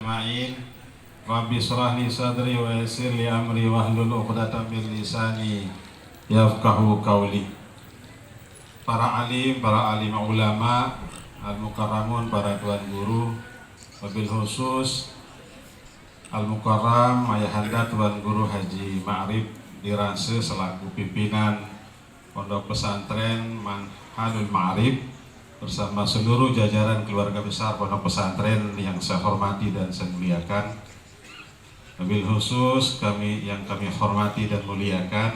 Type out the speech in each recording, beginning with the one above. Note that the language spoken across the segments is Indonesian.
Ma'in Rabbi shrah li sadri wa yassir li amri wahlul 'uqdatam min lisani yafqahu qawli. Para alim ulama, al-mukarramun, para tuan guru, wabil khusus al-mukarram ayahanda tuan guru Haji Ma'rif Dirase selaku pimpinan Pondok Pesantren Manhalul Ma'rif bersama seluruh jajaran keluarga besar Pondok Pesantren yang saya hormati dan saya muliakan. Wabil khusus kami hormati dan muliakan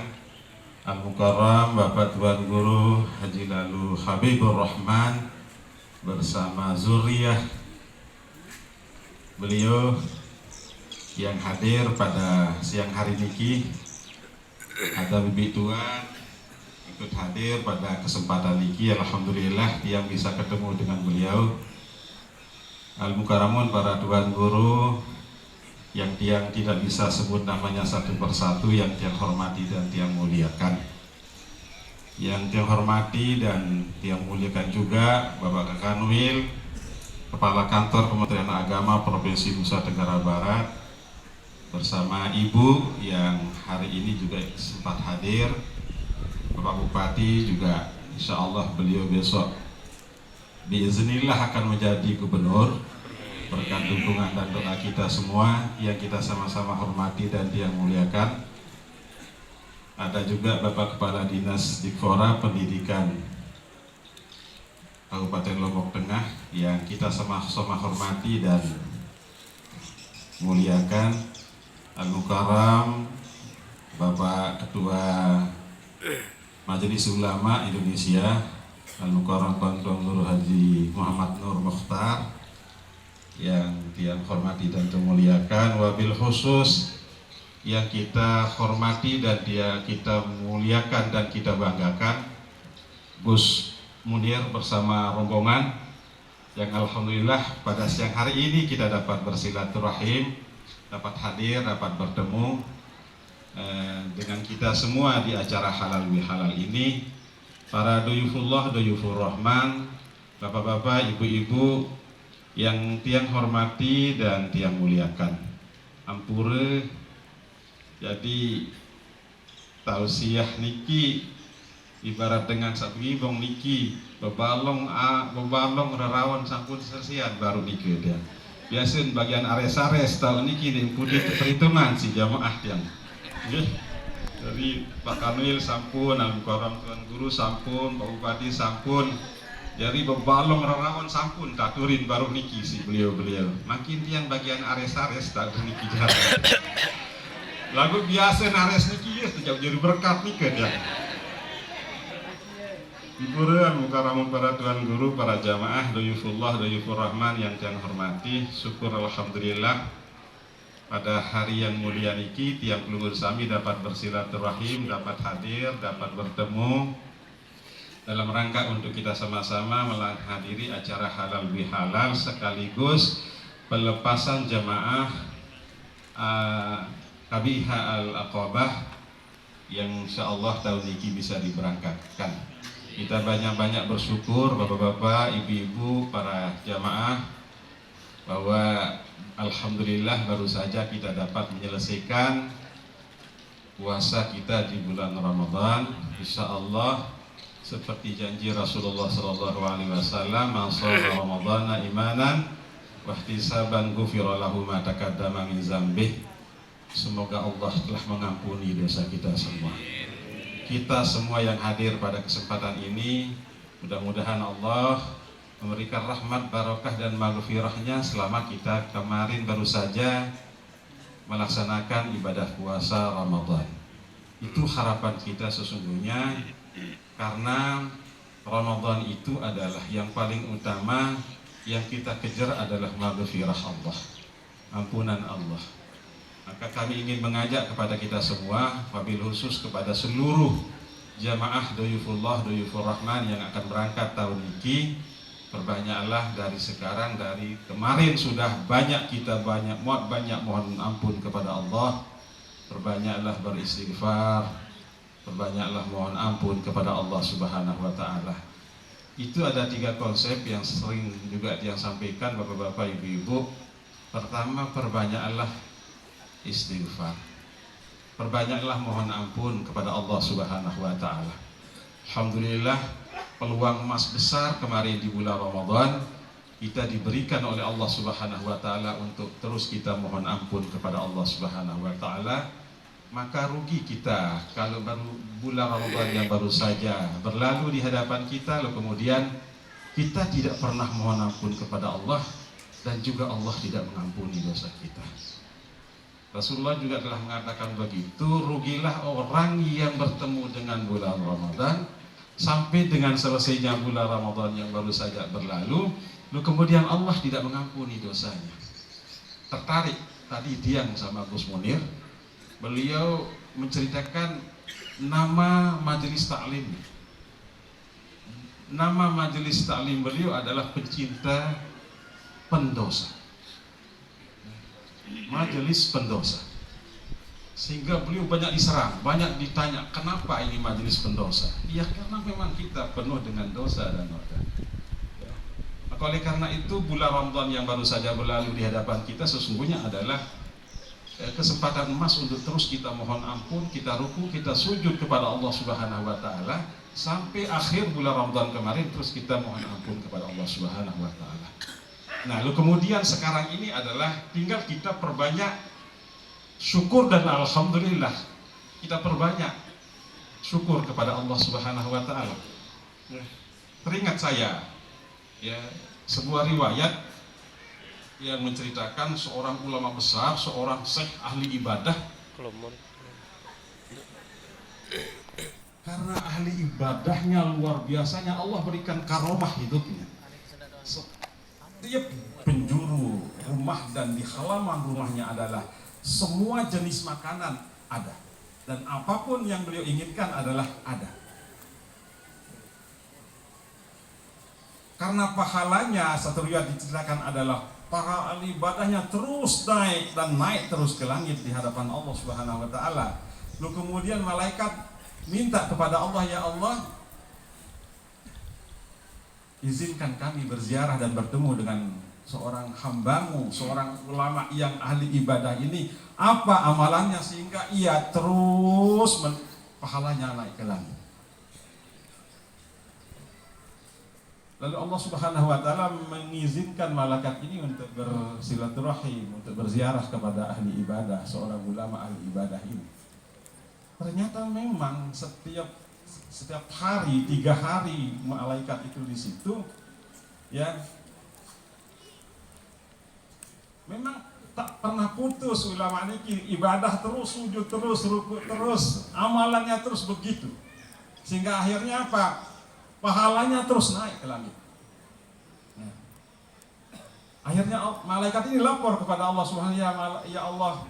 Al-Mukarram Bapak Tuan Guru Haji Lalu Habibur Rahman bersama zuriyah beliau yang hadir pada siang hari niki. Ada bibi tuan ikut hadir pada kesempatan niki. Alhamdulillah yang bisa ketemu dengan beliau. Al-Mukarramun, para tuan guru yang tiang tidak bisa sebut namanya satu persatu, yang tiang hormati dan tiang muliakan. Yang tiang hormati dan tiang muliakan juga Bapak Kakanwil, Kepala Kantor Kementerian Agama Provinsi Nusa Tenggara Barat, bersama Ibu yang hari ini juga sempat hadir, Bapak Bupati juga, insya Allah beliau besok biiznillah akan menjadi gubernur. Berkat dukungan dan doa kita semua yang kita sama-sama hormati dan yang muliakan. Ada juga Bapak Kepala Dinas Dikfora Pendidikan Kabupaten Lombok Tengah yang kita sama-sama hormati dan muliakan. Al-Mukarram Bapak Ketua Majelis Ulama Indonesia, Al-Mukarram Tuan Guru Haji Muhammad Nur Mukhtar yang tiang hormati dan muliakan. Wabil khusus yang kita hormati dan kita muliakan dan kita banggakan Gus Munir bersama rombongan yang alhamdulillah pada siang hari ini kita dapat bersilaturahim, dapat hadir, dapat bertemu dengan kita semua di acara halal bihalal ini. Para duyufullah, duyufur rahman, bapak-bapak, ibu-ibu yang tiang hormati dan tiang muliakan. Ampure, jadi tausiah niki ibarat dengan sapi bong niki bebalong rerawan sampun sesian baru niki dia. Biasin bagian ares-ares tahun niki diikuti perhitungan si jamaah yang. Jadi Pak Kanwil sampun, Al-Mukarram Tuan Guru sampun, Pak Bupati sampun. Jadi bebalong rerawan sampun taturin baru niki si beliau-beliau. Makin tiang bagian ares-ares tak niki jahat. Lagu biasa ares niki ya sejauh jadi berkat niki dia. Ibu Al-Mukarramun, para tuan guru, para jamaah, duyufullah, duyufur rahman yang tiang hormati, syukur alhamdulillah pada hari yang mulia niki tiang pelunggur sami dapat bersilaturahim, dapat hadir, dapat bertemu dalam rangka untuk kita sama-sama menghadiri acara halal bihalal sekaligus pelepasan jamaah KBIH Al-Aqabah yang insyaallah tahun niki bisa diberangkatkan. Kita banyak-banyak bersyukur bapak-bapak, ibu-ibu, para jamaah bahwa alhamdulillah baru saja kita dapat menyelesaikan puasa kita di bulan Ramadan. Insyaallah seperti janji Rasulullah SAW, "Man shoma Ramadhana imanan wa ihtisaban ghufira lahu ma taqaddama min dzambih." Semoga Allah telah mengampuni dosa kita semua. Kita semua yang hadir pada kesempatan ini, mudah-mudahan Allah memberikan rahmat, barokah dan maghfirahnya selama kita kemarin baru saja melaksanakan ibadah puasa Ramadan. Itu harapan kita sesungguhnya, karena Ramadan itu adalah yang paling utama, yang kita kejar adalah maghfirah Allah, ampunan Allah. Maka kami ingin mengajak kepada kita semua, wabil khusus kepada seluruh jamaah duyufullah, duyufur rahman yang akan berangkat tahun ini, perbanyaklah dari sekarang, dari kemarin sudah banyak kita banyak mohon ampun kepada Allah, perbanyaklah beristighfar, perbanyaklah mohon ampun kepada Allah Subhanahu wa Ta'ala. Itu ada 3 konsep yang sering juga dia sampaikan bapak-bapak, ibu-ibu. Pertama, perbanyaklah istighfar. Perbanyaklah mohon ampun kepada Allah Subhanahu wa taala. Alhamdulillah, peluang emas besar kemarin di bulan Ramadan kita diberikan oleh Allah Subhanahu wa taala untuk terus kita mohon ampun kepada Allah Subhanahu wa taala. Maka rugi kita kalau baru bulan Ramadan yang baru saja berlalu di hadapan kita, lalu kemudian kita tidak pernah mohon ampun kepada Allah, dan juga Allah tidak mengampuni dosa kita. Rasulullah juga telah mengatakan begitu, rugilah orang yang bertemu dengan bulan Ramadan sampai dengan selesainya bulan Ramadan yang baru saja berlalu, lalu kemudian Allah tidak mengampuni dosanya. Tertarik tadi Diang sama Gus Munir, beliau menceritakan nama majelis taklim. Nama majelis taklim beliau adalah pencinta pendosa. Majelis pendosa. Sehingga beliau banyak diserang, banyak ditanya, kenapa ini majelis pendosa? Ya karena memang kita penuh dengan dosa dan noda. Ya. Maka oleh karena itu bulan Ramadan yang baru saja berlalu di hadapan kita sesungguhnya adalah kesempatan emas untuk terus kita mohon ampun, kita ruku, kita sujud kepada Allah Subhanahu wa taala sampai akhir bulan Ramadan kemarin, terus kita mohon ampun kepada Allah Subhanahu wa taala. Nah, lalu kemudian sekarang ini adalah tinggal kita perbanyak syukur dan alhamdulillah. Kita perbanyak syukur kepada Allah Subhanahu wa taala. Teringat saya ya sebuah riwayat yang menceritakan seorang ulama besar, seorang syekh ahli ibadah. Karena ahli ibadahnya luar biasanya, Allah berikan karomah hidupnya. Setiap penjuru rumah dan di halaman rumahnya adalah semua jenis makanan ada, dan apapun yang beliau inginkan adalah ada. Karena pahalanya, satu riwayat diceritakan adalah para ahli ibadahnya terus naik dan naik terus ke langit di hadapan Allah Subhanahu wa taala. Lalu kemudian malaikat minta kepada Allah, ya Allah, izinkan kami berziarah dan bertemu dengan seorang hambamu, seorang ulama yang ahli ibadah ini. Apa amalannya sehingga ia terus pahalanya naik ke langit? Lalu Allah Subhanahu wa taala mengizinkan malaikat ini untuk bersilaturahim, untuk berziarah kepada ahli ibadah, seorang ulama ahli ibadah ini. Ternyata memang setiap hari, 3 hari malaikat itu di situ, ya. Memang tak pernah putus ulama ini, ibadah terus, sujud terus, rukuk terus, amalannya terus begitu. Sehingga akhirnya apa? Pahalanya terus naik ke langit. Nah, akhirnya malaikat ini lapor kepada Allah Subhanahu wa taala, ya Allah,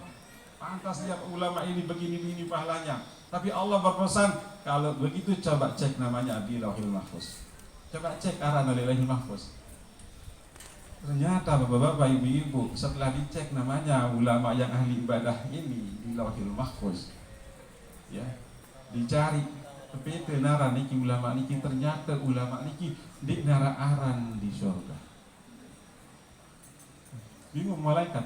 pantas dia ulama ini begini pahalanya. Tapi Allah berpesan, kalau begitu coba cek namanya di Lauhil Mahfuz. Coba cek arah dari Lauhil Mahfuz. Ternyata bapak-bapak, ibu-ibu, setelah dicek namanya ulama yang ahli ibadah ini di Lauhil Mahfuz, ya, dicari PT nara niki ulama niki, ternyata ulama niki di nara aran di surga. Bingung malaikat.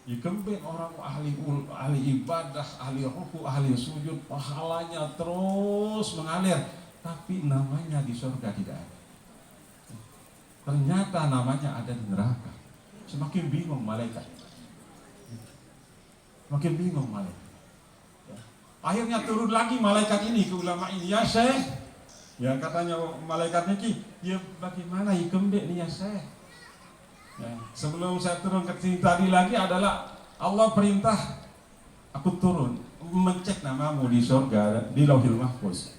Dikembing orang ahli ibadah, ahli ruku, ahli sujud, pahalanya terus mengalir, tapi namanya di surga tidak ada. Ternyata namanya ada di neraka. Semakin bingung malaikat. Semakin bingung malaikat. Akhirnya turun lagi malaikat ini ke ulama ini, ya Syekh, ya katanya malaikat ini, ya bagaimana ya kembali nih ya Syekh. Ya, sebelum saya turun ke sini tadi lagi adalah Allah perintah aku turun mencek namamu di surga, di Lauhil Mahfuz.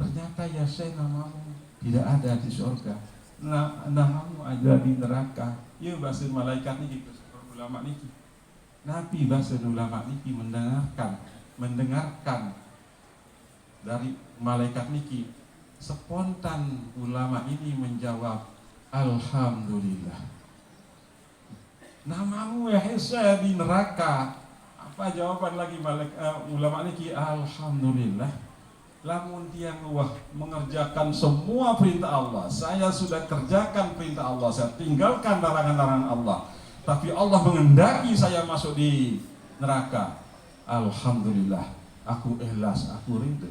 Ternyata ya Syekh, namamu tidak ada di surga, namamu ada di neraka. Ya bahasa malaikat ini, ulama ini, Nabi bahasa ulama ini mendengarkan dari malaikat niki, spontan ulama ini menjawab, alhamdulillah. Namamu ya Hesa di neraka. Apa jawaban lagi ulama niki? Alhamdulillah. Lamun dia mengerjakan semua perintah Allah, saya sudah kerjakan perintah Allah, saya tinggalkan larangan-larangan Allah. tapi Allah mengendaki saya masuk di neraka. Alhamdulillah, aku ikhlas, aku ridho.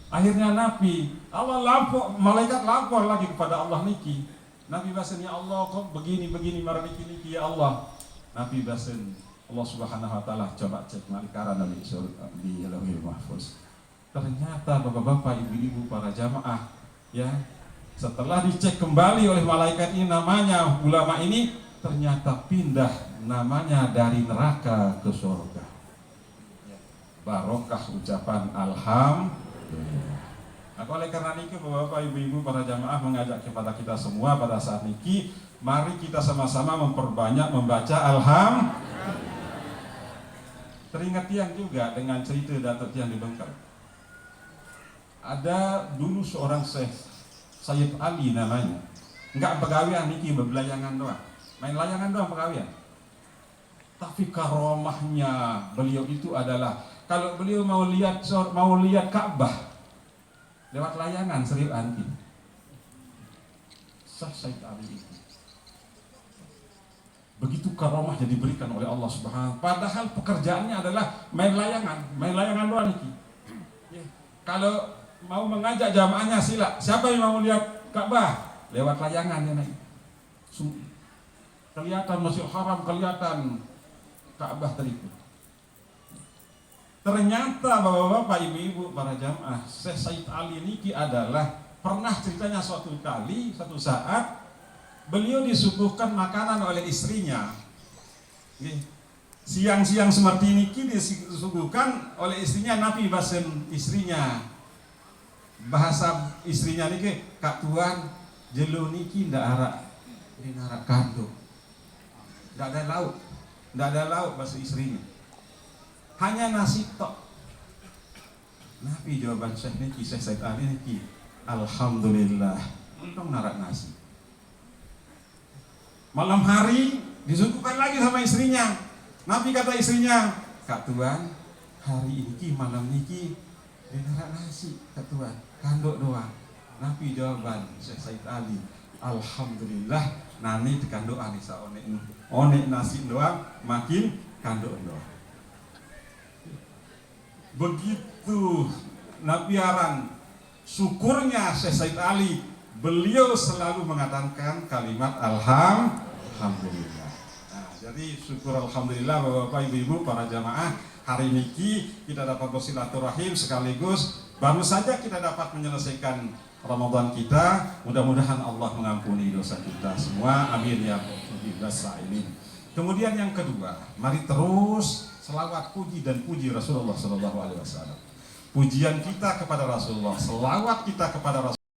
Akhirnya Nabi, Allah lapor, malaikat lapor lagi kepada Allah niki. Nabi basen, ya Allah, kok begini marah niki ya Allah. Nabi basen, Allah Subhanahu wa taala coba cek malikara Nabi di Lauhul Mahfuz. Ternyata bapak-bapak, ibu-ibu, para jamaah, ya, setelah dicek kembali oleh malaikat ini namanya ulama ini ternyata pindah namanya dari neraka ke surga. Barokah ucapan alhamdulillah. Maka oleh karena itu bapak-bapak, ibu-ibu, para jamaah mengajak kepada kita semua pada saat ini, mari kita sama-sama memperbanyak membaca alhamdulillah. Teringat tiang juga dengan cerita Datuk Tiang di Bengkel. Ada dulu seorang Sayyid Ali namanya, enggak pegawian niki, berbelayangan doang, main layangan doang pegawian. Tapi karomahnya beliau itu adalah kalau beliau mau lihat Ka'bah lewat layangan serius anti. Sayyid Ali itu begitu karomah yang diberikan oleh Allah Subhanahu. Padahal pekerjaannya adalah main layangan doang niki. Kalau mau mengajak jamaahnya sila, siapa yang mau lihat Ka'bah lewat layangan ya naik. Kelihatan Masjidil Haram, kelihatan Ka'bah tadi. Ternyata bapak-bapak, ibu-ibu, para jamaah, Syekh Sayyid Ali niki adalah pernah ceritanya suatu saat beliau disuguhkan makanan oleh istrinya. Siang-siang seperti ini disuguhkan oleh istrinya. Nabi basen istrinya, bahasa istrinya niki, Kak Tuan, jelo niki ndak arak kandung, ndak ada lauk bahasa istrinya, hanya nasi tok. Nabi jawaban Syekh niki, Syekh Sayyid Ali niki, alhamdulillah, untung narak nasi. Malam hari disuguhkan lagi sama istrinya. Nabi kata istrinya, Kak Tuan, hari ini malam niki narak nasi, Kak Tuan, kanduk doang. Nabi jawaban Syekh Sayyid Ali, alhamdulillah, nani dikanduk anisa onek nasi doang, makin kanduk doang. Begitu Nabi arang syukurnya Syekh Sayyid Ali, beliau selalu mengatakan kalimat alhamdulillah. Nah, jadi syukur alhamdulillah bapak-bapak, ibu-ibu, para jamaah, hari ini kita dapat bersilaturahim sekaligus baru saja kita dapat menyelesaikan Ramadan kita. Mudah-mudahan Allah mengampuni dosa kita semua, amin ya rabbal alamin. Kemudian yang kedua, mari terus selawat puji dan puji Rasulullah SAW. Pujian kita kepada Rasulullah, selawat kita kepada Rasulullah.